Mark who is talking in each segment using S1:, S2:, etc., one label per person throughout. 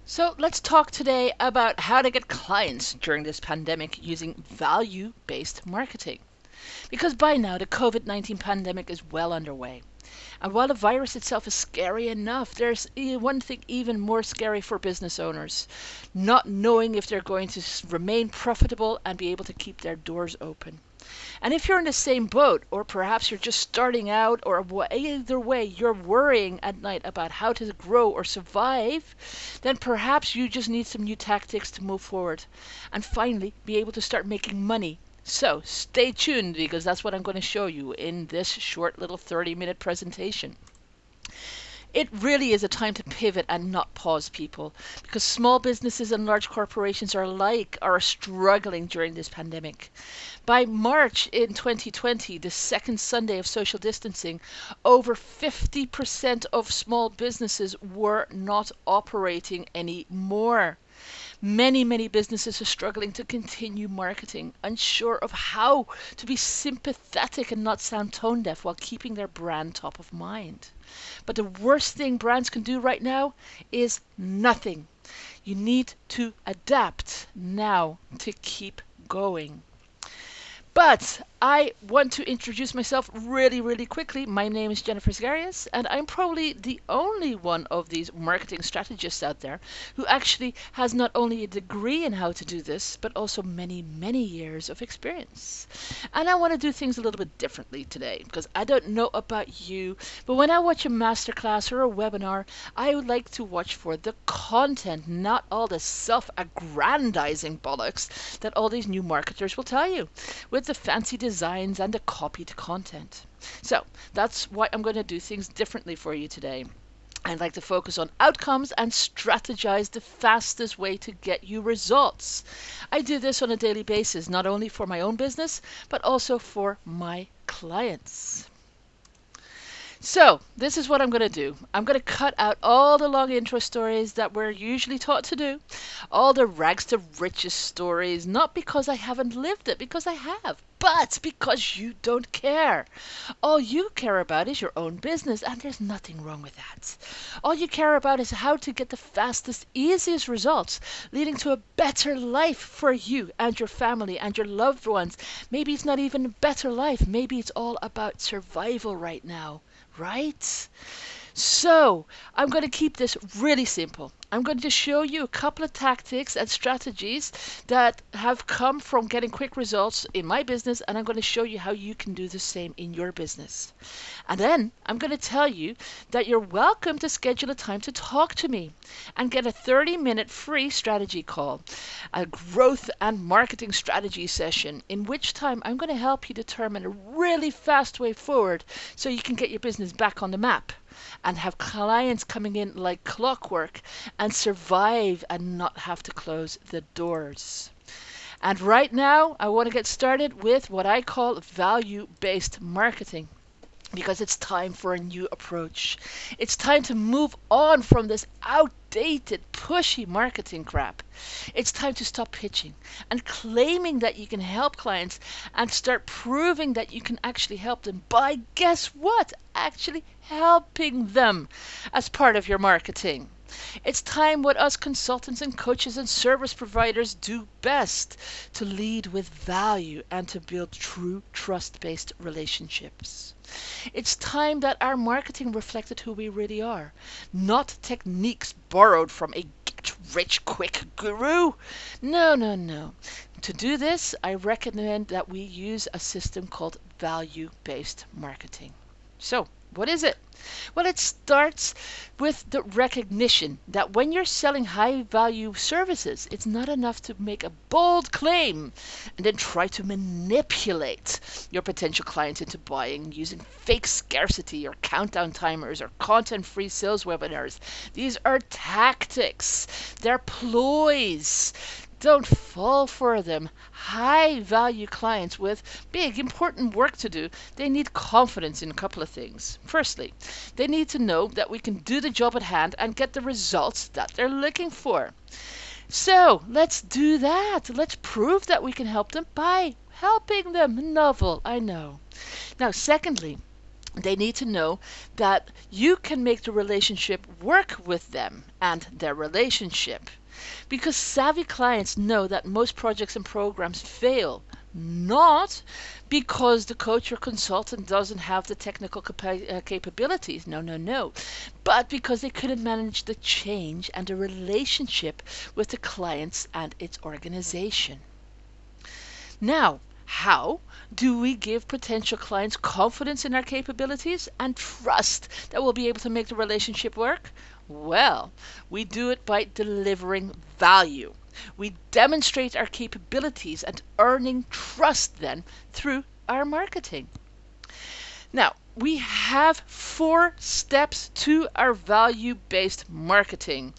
S1: So let's talk today about how to get clients during this pandemic using value-based marketing. Because by now the COVID-19 pandemic is well underway. And while the virus itself is scary enough, there's one thing even more scary for business owners, not knowing if they're going to remain profitable and be able to keep their doors open. And if you're in the same boat, or perhaps you're just starting out, or either way, you're worrying at night about how to grow or survive, then perhaps you just need some new tactics to move forward and finally be able to start making money. So stay tuned because that's what I'm going to show you in this short little 30-minute presentation. It really is a time to pivot and not pause, people, because small businesses and large corporations are struggling during this pandemic. By March in 2020, the second Sunday of social distancing, over 50% of small businesses were not operating anymore. Many businesses are struggling to continue marketing, unsure of how to be sympathetic and not sound tone deaf while keeping their brand top of mind. But the worst thing brands can do right now is nothing. You need to adapt now to keep going. But I want to introduce myself really quickly. My name is Jennifer Zgarius, and I'm probably the only one of these marketing strategists out there who actually has not only a degree in how to do this, but also many years of experience. And I want to do things a little bit differently today, because I don't know about you, but when I watch a masterclass or a webinar, I would like to watch for the content, not all the self-aggrandizing bollocks that all these new marketers will tell you, with the fancy designs and the copied content. So that's why I'm going to do things differently for you today. I'd like to focus on outcomes and strategize the fastest way to get you results. I do this on a daily basis, not only for my own business, but also for my clients. So this is what I'm going to do. I'm going to cut out all the long intro stories that we're usually taught to do, all the rags to riches stories, not because I haven't lived it, because I have, but because you don't care. All you care about is your own business, and there's nothing wrong with that. All you care about is how to get the fastest, easiest results, leading to a better life for you and your family and your loved ones. Maybe it's not even a better life. Maybe it's all about survival right now. Right? So, I'm going to keep this really simple. I'm going to show you a couple of tactics and strategies that have come from getting quick results in my business, and I'm going to show you how you can do the same in your business. And then I'm going to tell you that you're welcome to schedule a time to talk to me and get a 30-minute free strategy call, a growth and marketing strategy session, in which time I'm going to help you determine a really fast way forward so you can get your business back on the map and have clients coming in like clockwork and survive and not have to close the doors. And right now, I want to get started with what I call value-based marketing, because it's time for a new approach. It's time to move on from this outdated, pushy marketing crap. It's time to stop pitching and claiming that you can help clients and start proving that you can actually help them by, guess what? Actually helping them as part of your marketing. It's time what us consultants and coaches and service providers do best, to lead with value and to build true trust-based relationships. It's time that our marketing reflected who we really are, not techniques borrowed from a get-rich-quick guru. No. To do this, I recommend that we use a system called value-based marketing. So, what is it? Well, it starts with the recognition that when you're selling high-value services, it's not enough to make a bold claim and then try to manipulate your potential clients into buying using fake scarcity or countdown timers or content-free sales webinars. These are tactics. They're ploys. Don't fall for them. High-value clients with big, important work to do, they need confidence in a couple of things. Firstly, they need to know that we can do the job at hand and get the results that they're looking for. So, let's do that. Let's prove that we can help them by helping them. Novel, I know. Now, secondly, They need to know that you can make the relationship work with them and their relationship. Because savvy clients know that most projects and programs fail not because the coach or consultant doesn't have the technical capabilities. No, no, no. But because they couldn't manage the change and the relationship with the clients and its organization. Now, how do we give potential clients confidence in our capabilities and trust that we'll be able to make the relationship work? Well, we do it by delivering value. We demonstrate our capabilities and earning trust then through our marketing. Now, we have 4 steps to our value-based marketing,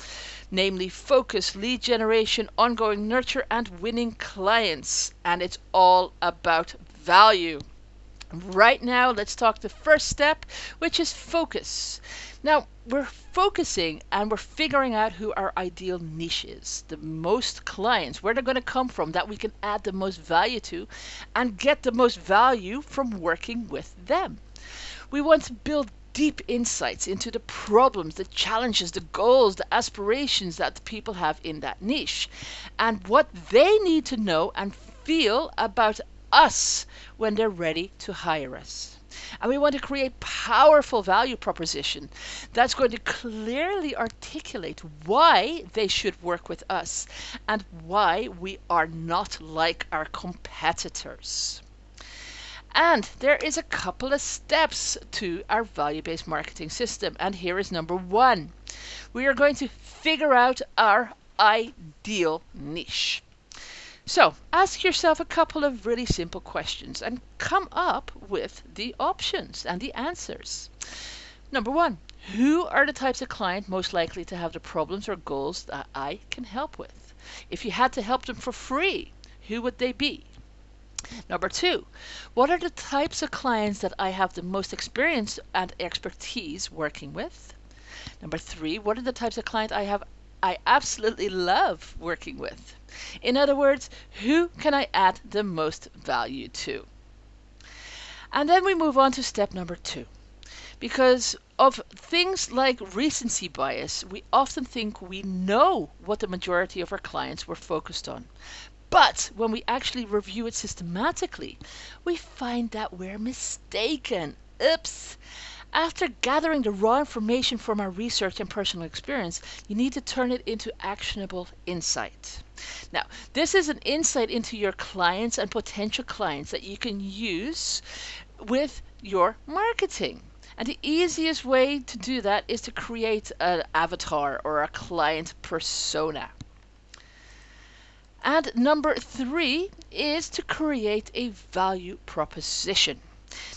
S1: namely focus, lead generation, ongoing nurture, and winning clients. And it's all about value. Right now, let's talk the first step, which is focus. Now, we're focusing and we're figuring out who our ideal niche is, the most clients, where they're going to come from that we can add the most value to and get the most value from working with them. We want to build deep insights into the problems, the challenges, the goals, the aspirations that the people have in that niche, and what they need to know and feel about us when they're ready to hire us. And we want to create powerful value proposition that's going to clearly articulate why they should work with us and why we are not like our competitors. And there is a couple of steps to our value-based marketing system. And here is number 1. We are going to figure out our ideal niche. So ask yourself a couple of really simple questions and come up with the options and the answers. Number 1, who are the types of client most likely to have the problems or goals that I can help with? If you had to help them for free, who would they be? Number 2, what are the types of clients that I have the most experience and expertise working with? Number 3, what are the types of client I absolutely love working with? In other words, who can I add the most value to? And then we move on to step number 2. Because of things like recency bias, we often think we know what the majority of our clients were focused on. But when we actually review it systematically, we find that we're mistaken. Oops! After gathering the raw information from our research and personal experience, you need to turn it into actionable insight. Now, this is an insight into your clients and potential clients that you can use with your marketing. And the easiest way to do that is to create an avatar or a client persona. And number 3 is to create a value proposition.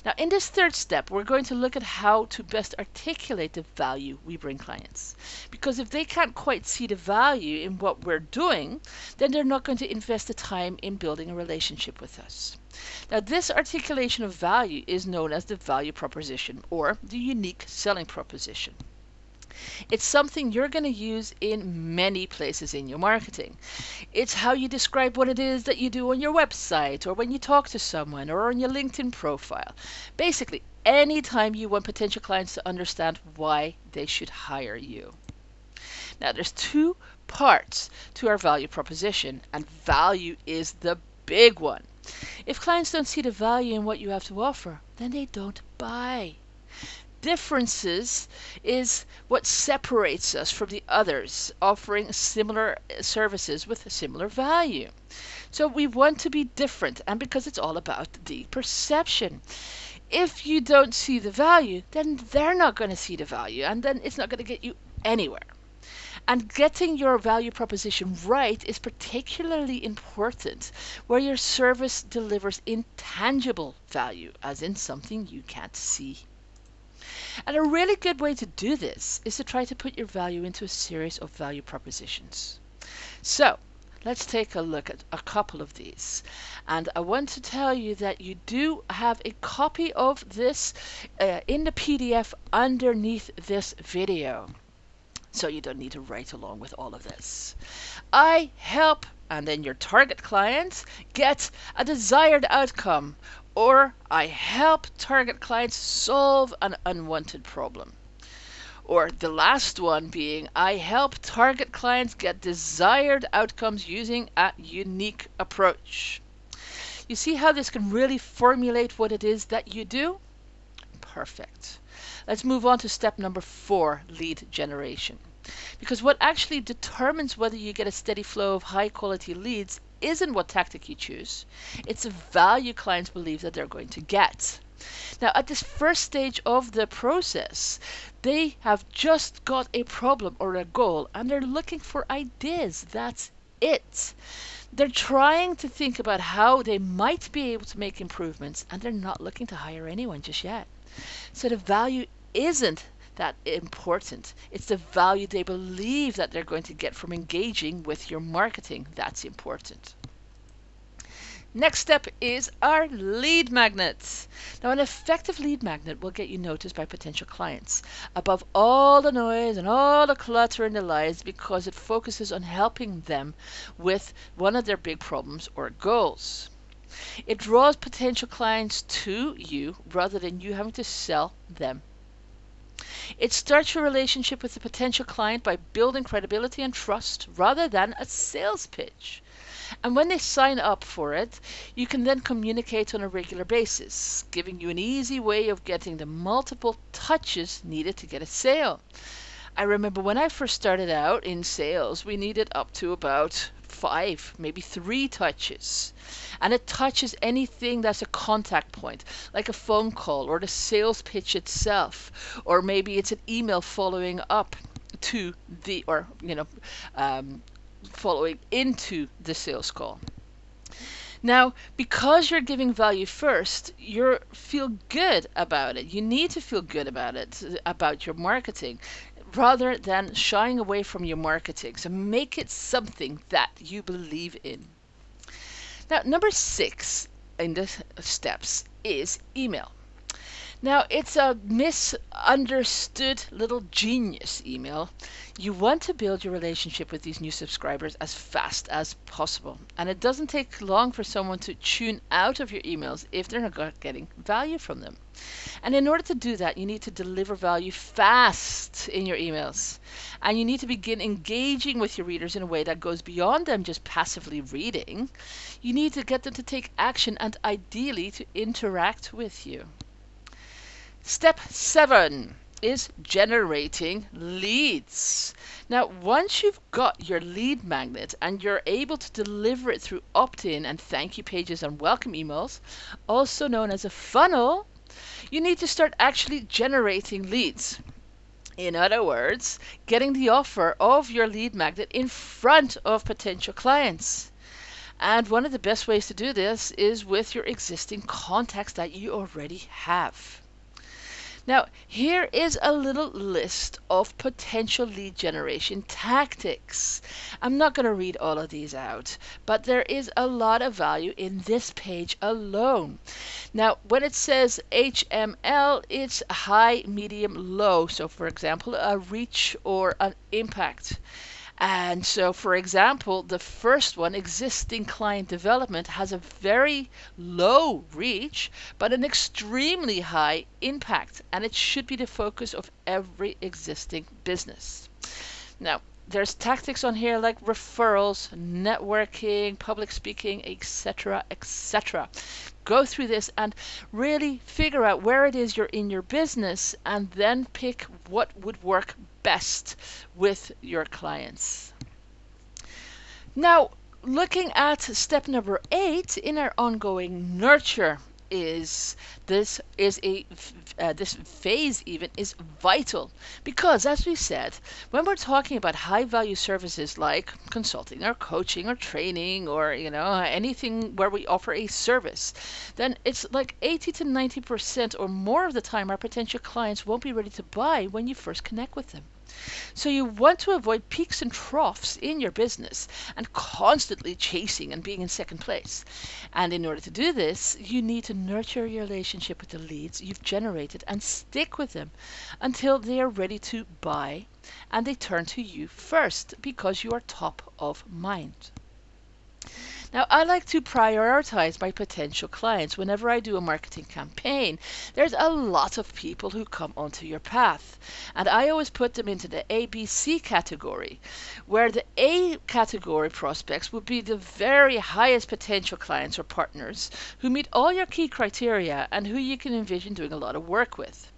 S1: Now, in this third step, we're going to look at how to best articulate the value we bring clients. Because if they can't quite see the value in what we're doing, then they're not going to invest the time in building a relationship with us. Now, this articulation of value is known as the value proposition or the unique selling proposition. It's something you're going to use in many places in your marketing. It's how you describe what it is that you do on your website or when you talk to someone or on your LinkedIn profile. Basically, anytime you want potential clients to understand why they should hire you. Now, there's 2 parts to our value proposition, and value is the big one. If clients don't see the value in what you have to offer, then they don't buy. Differences is what separates us from the others offering similar services with similar value. So we want to be different, and because it's all about the perception. If you don't see the value, then they're not going to see the value, and then it's not going to get you anywhere. And getting your value proposition right is particularly important where your service delivers intangible value, as in something you can't see. And a really good way to do this is to try to put your value into a series of value propositions. So let's take a look at a couple of these. And I want to tell you that you do have a copy of this in the PDF underneath this video. So you don't need to write along with all of this. I help, and then your target clients get a desired outcome Or I help target clients solve an unwanted problem. Or the last one being, I help target clients get desired outcomes using a unique approach. You see how this can really formulate what it is that you do? Perfect. Let's move on to step number 4, lead generation. Because what actually determines whether you get a steady flow of high quality leads isn't what tactic you choose. It's the value clients believe that they're going to get. Now, at this first stage of the process, they have just got a problem or a goal and they're looking for ideas. That's it. They're trying to think about how they might be able to make improvements and they're not looking to hire anyone just yet. So the value isn't that important. It's the value they believe that they're going to get from engaging with your marketing that's important. Next step is our lead magnet. Now, an effective lead magnet will get you noticed by potential clients above all the noise and all the clutter in their lives because it focuses on helping them with one of their big problems or goals. It draws potential clients to you rather than you having to sell them. It starts your relationship with the potential client by building credibility and trust rather than a sales pitch. And when they sign up for it, you can then communicate on a regular basis, giving you an easy way of getting the multiple touches needed to get a sale. I remember when I first started out in sales, we needed up to about 5, maybe 3 touches. And it touches anything that's a contact point, like a phone call or the sales pitch itself, or maybe it's an email following up to the, or, following into the sales call. Now, because you're giving value first, you feel good about it. You need to feel good about it, about your marketing, rather than shying away from your marketing. So make it something that you believe in. Now, number 6 in the steps is email. Now, it's a misunderstood little genius email. You want to build your relationship with these new subscribers as fast as possible. And it doesn't take long for someone to tune out of your emails if they're not getting value from them. And in order to do that, you need to deliver value fast in your emails. And you need to begin engaging with your readers in a way that goes beyond them just passively reading. You need to get them to take action and ideally to interact with you. Step 7 is generating leads. Now, once you've got your lead magnet and you're able to deliver it through opt-in and thank you pages and welcome emails, also known as a funnel, you need to start actually generating leads. In other words, getting the offer of your lead magnet in front of potential clients. And one of the best ways to do this is with your existing contacts that you already have. Now, here is a little list of potential lead generation tactics. I'm not going to read all of these out, but there is a lot of value in this page alone. Now, when it says HML, it's high, medium, low. So, for example, a reach or an impact. And so, for example, the first one, existing client development, has a very low reach, but an extremely high impact. And it should be the focus of every existing business. Now, there's tactics on here like referrals, networking, public speaking, etc., etc. Go through this and really figure out where it is you're in your business and then pick what would work best with your clients. Now, looking at step number 8 in our ongoing nurture this phase even is vital because, as we said, when we're talking about high value services like consulting or coaching or training or anything where we offer a service, then it's like 80 to 90% or more of the time our potential clients won't be ready to buy when you first connect with them. So you want to avoid peaks and troughs in your business and constantly chasing and being in second place. And in order to do this, you need to nurture your relationship with the leads you've generated and stick with them until they are ready to buy and they turn to you first because you are top of mind. Now, I like to prioritize my potential clients. Whenever I do a marketing campaign, there's a lot of people who come onto your path. And I always put them into the ABC category, where the A category prospects would be the very highest potential clients or partners who meet all your key criteria and who you can envision doing a lot of work with.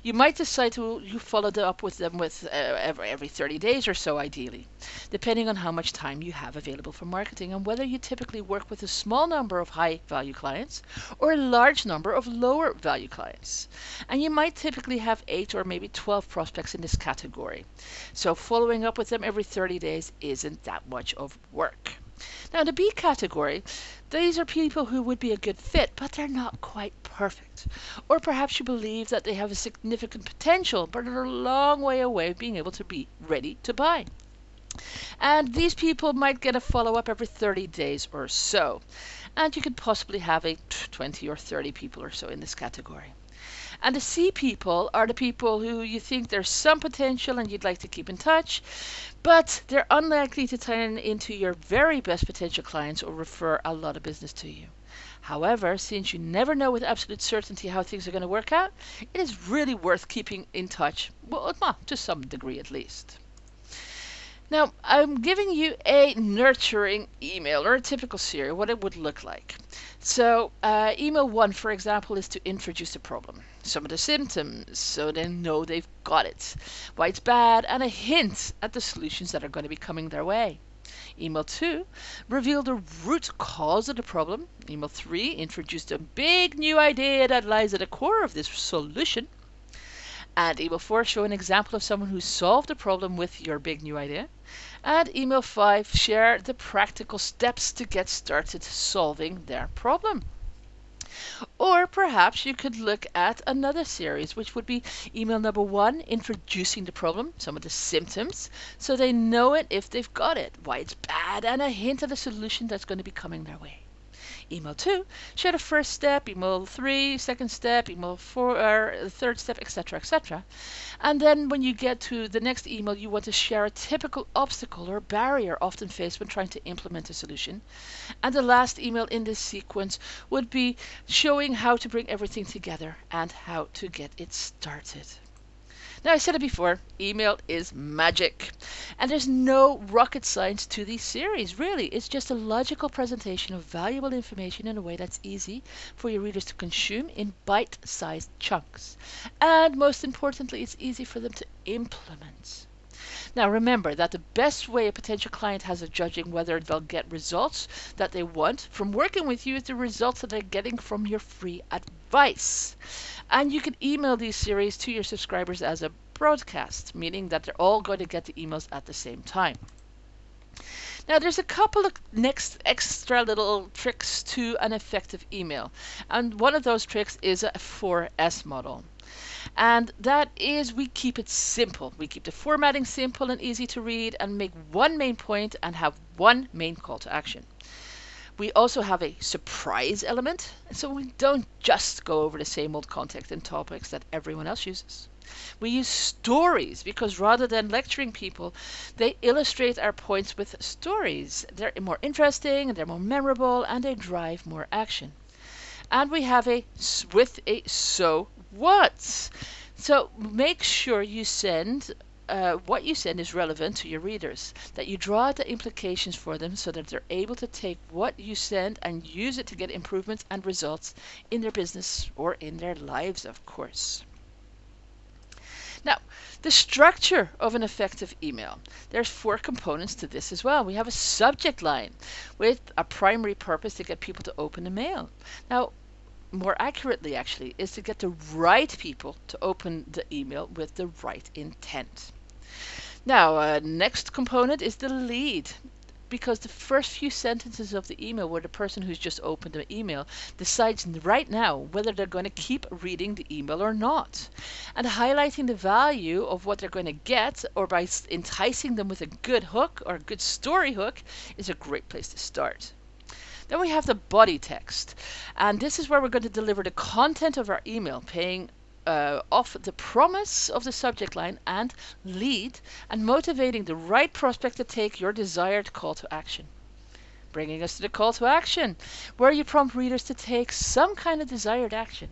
S1: You might decide to you follow up with them with every 30 days or so, ideally, depending on how much time you have available for marketing and whether you typically work with a small number of high value clients or a large number of lower value clients. And you might typically have 8 or maybe 12 prospects in this category. So following up with them every 30 days isn't that much of work. Now, the B category, these are people who would be a good fit, but they're not quite perfect. Or perhaps you believe that they have a significant potential, but are a long way away of being able to be ready to buy. And these people might get a follow-up every 30 days or so. And you could possibly have a 20 or 30 people or so in this category. And the C people are the people who you think there's some potential and you'd like to keep in touch, but they're unlikely to turn into your very best potential clients or refer a lot of business to you. However, since you never know with absolute certainty how things are going to work out, it is really worth keeping in touch, well, to some degree at least. Now, I'm giving you a nurturing email or a typical series, what it would look like. So, email 1, for example, is to introduce the problem, some of the symptoms, so they know they've got it, why it's bad, and a hint at the solutions that are going to be coming their way. Email 2, reveal the root cause of the problem. Email 3, introduce the big new idea that lies at the core of this solution. And email 4, show an example of someone who solved the problem with your big new idea. And email 5, share the practical steps to get started solving their problem. Or perhaps you could look at another series, which would be email number 1, introducing the problem, some of the symptoms, so they know it if they've got it, why it's bad, and a hint at a solution that's going to be coming their way. Email 2, share the first step, email 3, second step, email 4, third step, etc., etc. And then when you get to the next email, you want to share a typical obstacle or barrier often faced when trying to implement a solution. And the last email in this sequence would be showing how to bring everything together and how to get it started. Now, I said it before, email is magic. And there's no rocket science to these series, really. It's just a logical presentation of valuable information in a way that's easy for your readers to consume in bite-sized chunks. And most importantly, it's easy for them to implement. Now, remember that the best way a potential client has of judging whether they'll get results that they want from working with you is the results that they're getting from your free advice. And you can email these series to your subscribers as a broadcast, meaning that they're all going to get the emails at the same time. Now, there's a couple of next extra little tricks to an effective email. And one of those tricks is a 4S model. And that is we keep it simple. We keep the formatting simple and easy to read and make one main point and have one main call to action. We also have a surprise element, so we don't just go over the same old content and topics that everyone else uses. We use stories because rather than lecturing people, they illustrate our points with stories. They're more interesting, they're more memorable, and they drive more action. And we have with a so what. So make sure you send what you send is relevant to your readers, that you draw out the implications for them so that they're able to take what you send and use it to get improvements and results in their business or in their lives, of course. Now, the structure of an effective email. There's 4 components to this as well. We have a subject line with a primary purpose to get people to open the mail. Now, more accurately actually, is to get the right people to open the email with the right intent. Now, next component is the lead, because the first few sentences of the email where the person who's just opened the email decides right now whether they're going to keep reading the email or not. And highlighting the value of what they're going to get, or by enticing them with a good hook or a good story hook, is a great place to start. Then we have the body text, and this is where we're going to deliver the content of our email, paying off the promise of the subject line and lead, and motivating the right prospect to take your desired call to action. bringing us to the call to action, where you prompt readers to take some kind of desired action.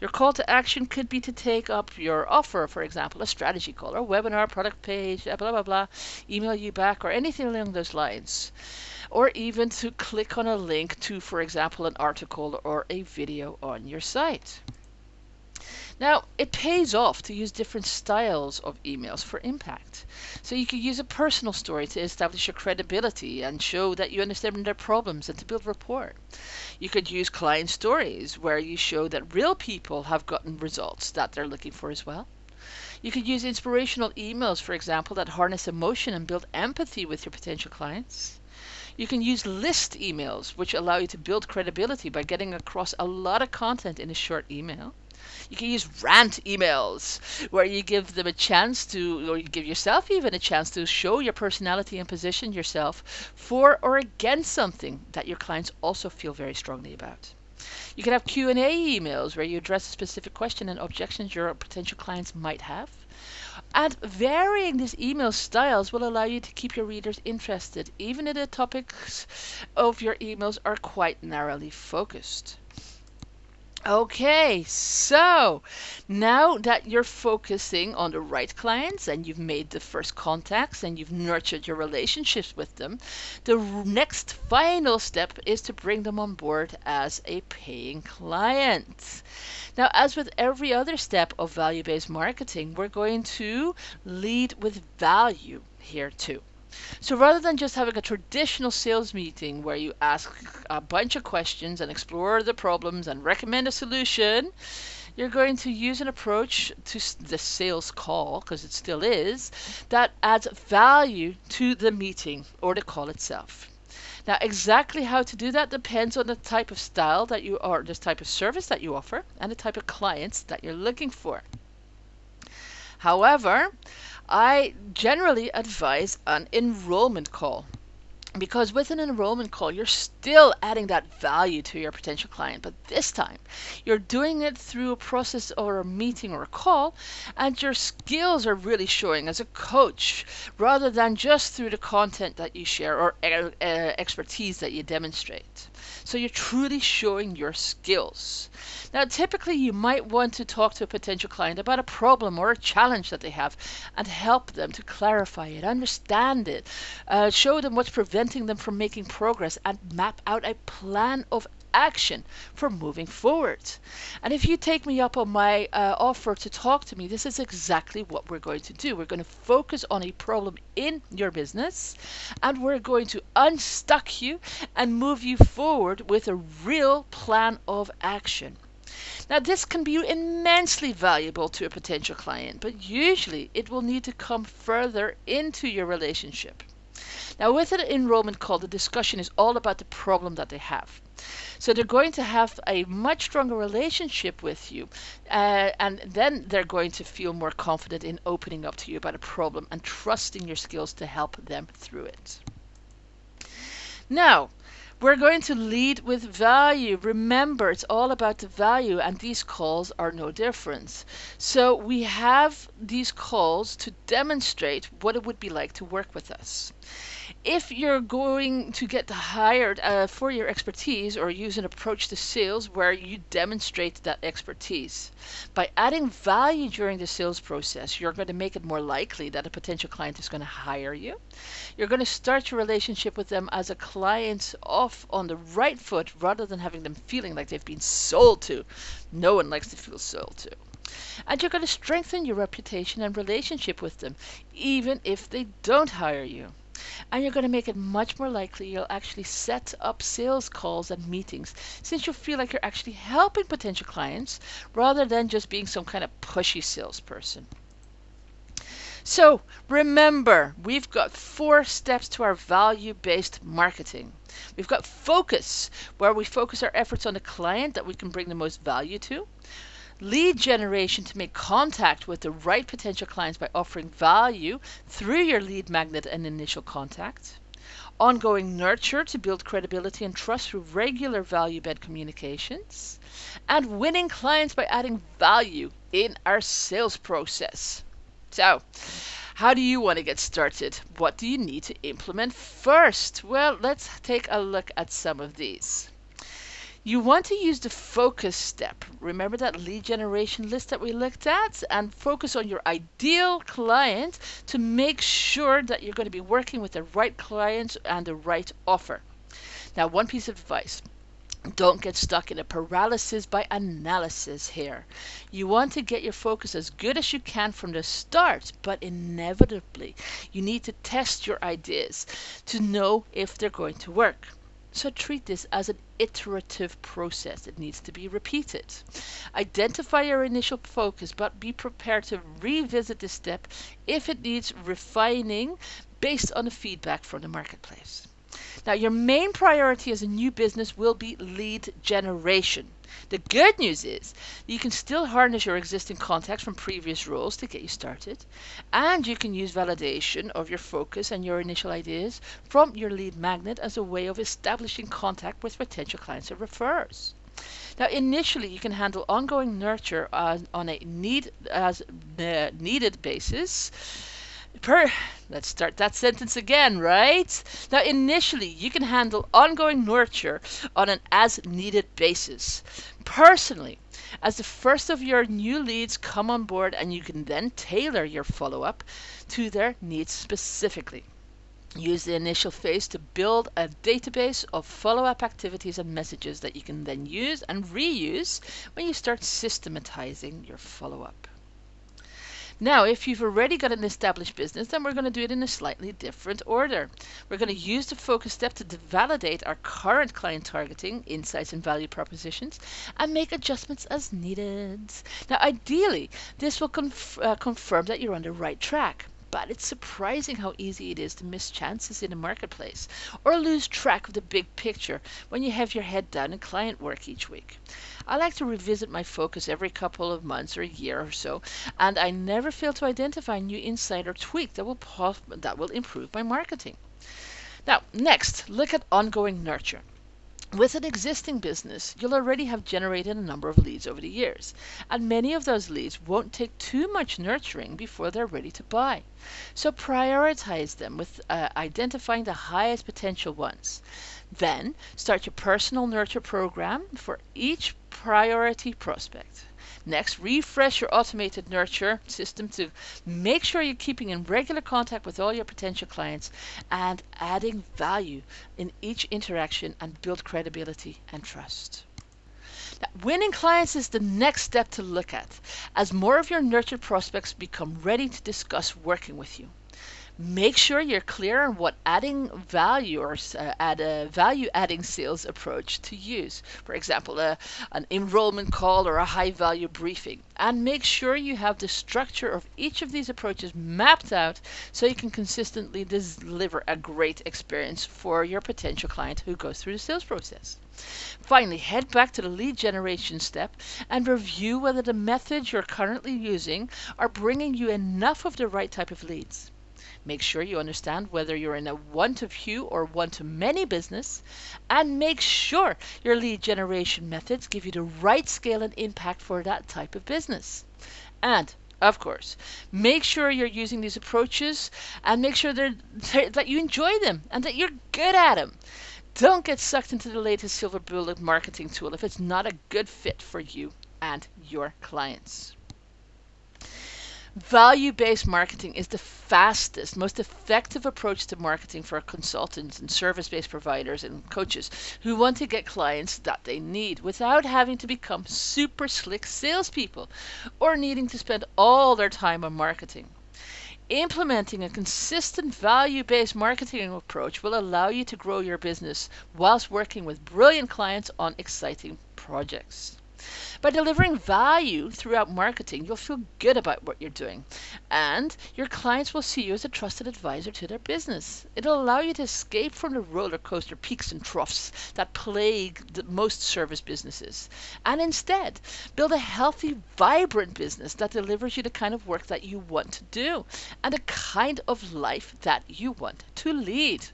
S1: Your call to action could be to take up your offer, for example, a strategy call or webinar, product page, blah, blah, blah, email you back, or anything along those lines. Or even to click on a link to, for example, an article or a video on your site. Now, it pays off to use different styles of emails for impact. So you could use a personal story to establish your credibility and show that you understand their problems and to build rapport. You could use client stories where you show that real people have gotten results that they're looking for as well. You could use inspirational emails, for example, that harness emotion and build empathy with your potential clients. You can use list emails, which allow you to build credibility by getting across a lot of content in a short email. You can use rant emails, where you give them a chance to, or you give yourself even a chance to show your personality and position yourself for or against something that your clients also feel very strongly about. You can have Q&A emails where you address a specific question and objections your potential clients might have. And varying these email styles will allow you to keep your readers interested, even if the topics of your emails are quite narrowly focused. Okay, so now that you're focusing on the right clients and you've made the first contacts and you've nurtured your relationships with them, the next final step is to bring them on board as a paying client. Now, as with every other step of value-based marketing, we're going to lead with value here too. So rather than just having a traditional sales meeting where you ask a bunch of questions and explore the problems and recommend a solution, you're going to use an approach to the sales call, because it still is, that adds value to the meeting or the call itself. Now, exactly how to do that depends on the type of style that you are, the type of service that you offer, and the type of clients that you're looking for. However, I generally advise an enrollment call, because with an enrollment call, you're still adding that value to your potential client, but this time you're doing it through a process or a meeting or a call, and your skills are really showing as a coach rather than just through the content that you share or expertise that you demonstrate. So you're truly showing your skills. Now, typically you might want to talk to a potential client about a problem or a challenge that they have and help them to clarify it, understand it, show them what's preventing them from making progress, and map out a plan of action for moving forward. And if you take me up on my offer to talk to me, this is exactly what we're going to do. We're going to focus on a problem in your business, and we're going to unstuck you and move you forward with a real plan of action. Now, this can be immensely valuable to a potential client, but usually it will need to come further into your relationship. Now, with an enrollment call, the discussion is all about the problem that they have. So they're going to have a much stronger relationship with you, and then they're going to feel more confident in opening up to you about a problem and trusting your skills to help them through it. Now, we're going to lead with value. Remember, it's all about the value, and these calls are no different. So we have these calls to demonstrate what it would be like to work with us. If you're going to get hired for your expertise, or use an approach to sales where you demonstrate that expertise, by adding value during the sales process, you're going to make it more likely that a potential client is going to hire you. You're going to start your relationship with them as a client off on the right foot, rather than having them feeling like they've been sold to. No one likes to feel sold to. And you're going to strengthen your reputation and relationship with them, even if they don't hire you. And you're going to make it much more likely you'll actually set up sales calls and meetings, since you'll feel like you're actually helping potential clients rather than just being some kind of pushy salesperson. So remember, we've got 4 steps to our value-based marketing. We've got focus, where we focus our efforts on the client that we can bring the most value to. Lead generation, to make contact with the right potential clients by offering value through your lead magnet and initial contact. Ongoing nurture, to build credibility and trust through regular value-based communications. And winning clients by adding value in our sales process. So, How do you want to get started? What do you need to implement first? Well, let's take a look at some of these. You want to use the focus step. Remember that lead generation list that we looked at? And focus on your ideal client to make sure that you're going to be working with the right clients and the right offer. Now, one piece of advice. Don't get stuck in a paralysis by analysis here. You want to get your focus as good as you can from the start, but inevitably you need to test your ideas to know if they're going to work. So treat this as an iterative process. It needs to be repeated. Identify your initial focus, but be prepared to revisit this step if it needs refining based on the feedback from the marketplace. Now, your main priority as a new business will be lead generation. The good news is you can still harness your existing contacts from previous roles to get you started, and you can use validation of your focus and your initial ideas from your lead magnet as a way of establishing contact with potential clients and referrers. Now, initially, you can handle ongoing nurture on a needed basis. Let's start that sentence again, right? Now, initially, you can handle ongoing nurture on an as-needed basis. Personally, as the first of your new leads come on board, and you can then tailor your follow-up to their needs specifically. Use the initial phase to build a database of follow-up activities and messages that you can then use and reuse when you start systematizing your follow-up. Now, if you've already got an established business, then we're going to do it in a slightly different order. We're going to use the focus step to validate our current client targeting, insights, and value propositions, and make adjustments as needed. Now, ideally, this will confirm that you're on the right track. But it's surprising how easy it is to miss chances in the marketplace or lose track of the big picture when you have your head down in client work each week. I like to revisit my focus every couple of months or a year or so, and I never fail to identify new insight or tweak that will improve my marketing. Now, next, look at ongoing nurture. With an existing business, you'll already have generated a number of leads over the years, and many of those leads won't take too much nurturing before they're ready to buy. So prioritize them with identifying the highest potential ones. Then start your personal nurture program for each priority prospect. Next, refresh your automated nurture system to make sure you're keeping in regular contact with all your potential clients and adding value in each interaction and build credibility and trust. Now, winning clients is the next step to look at as more of your nurtured prospects become ready to discuss working with you. Make sure you're clear on what adding value or add a value adding sales approach to use. For example, an enrollment call or a high value briefing. And make sure you have the structure of each of these approaches mapped out so you can consistently deliver a great experience for your potential client who goes through the sales process. Finally, head back to the lead generation step and review whether the methods you're currently using are bringing you enough of the right type of leads. Make sure you understand whether you're in a one-to-few or one-to-many business, and make sure your lead generation methods give you the right scale and impact for that type of business. And of course, make sure you're using these approaches and make sure that you enjoy them and that you're good at them. Don't get sucked into the latest silver bullet marketing tool if it's not a good fit for you and your clients. Value-based marketing is the fastest, most effective approach to marketing for consultants and service-based providers and coaches who want to get clients that they need without having to become super slick salespeople or needing to spend all their time on marketing. Implementing a consistent value-based marketing approach will allow you to grow your business whilst working with brilliant clients on exciting projects. By delivering value throughout marketing, you'll feel good about what you're doing, and your clients will see you as a trusted advisor to their business. It'll allow you to escape from the roller coaster peaks and troughs that plague most service businesses, and instead build a healthy, vibrant business that delivers you the kind of work that you want to do and the kind of life that you want to lead.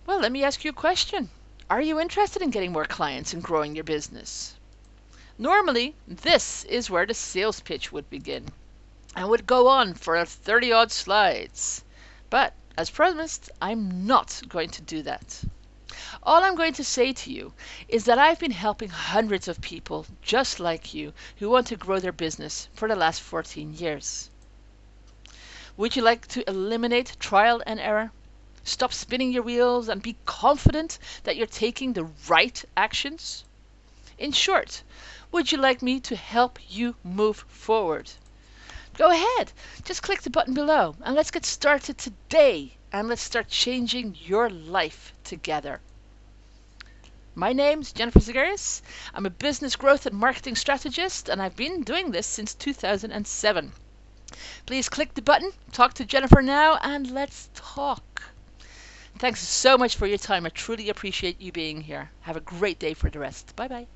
S1: Well, let me ask you a question. Are you interested in getting more clients and growing your business? Normally, this is where the sales pitch would begin. and would go on for 30 odd slides. But as promised, I'm not going to do that. All I'm going to say to you is that I've been helping hundreds of people just like you who want to grow their business for the last 14 years. Would you like to eliminate trial and error? Stop spinning your wheels and be confident that you're taking the right actions? In short, would you like me to help you move forward? Go ahead, just click the button below and let's get started today and let's start changing your life together. My name's Jennifer Zagaris. I'm a business growth and marketing strategist and I've been doing this since 2007. Please click the button, talk to Jennifer now, and let's talk. Thanks so much for your time. I truly appreciate you being here. Have a great day for the rest. Bye-bye.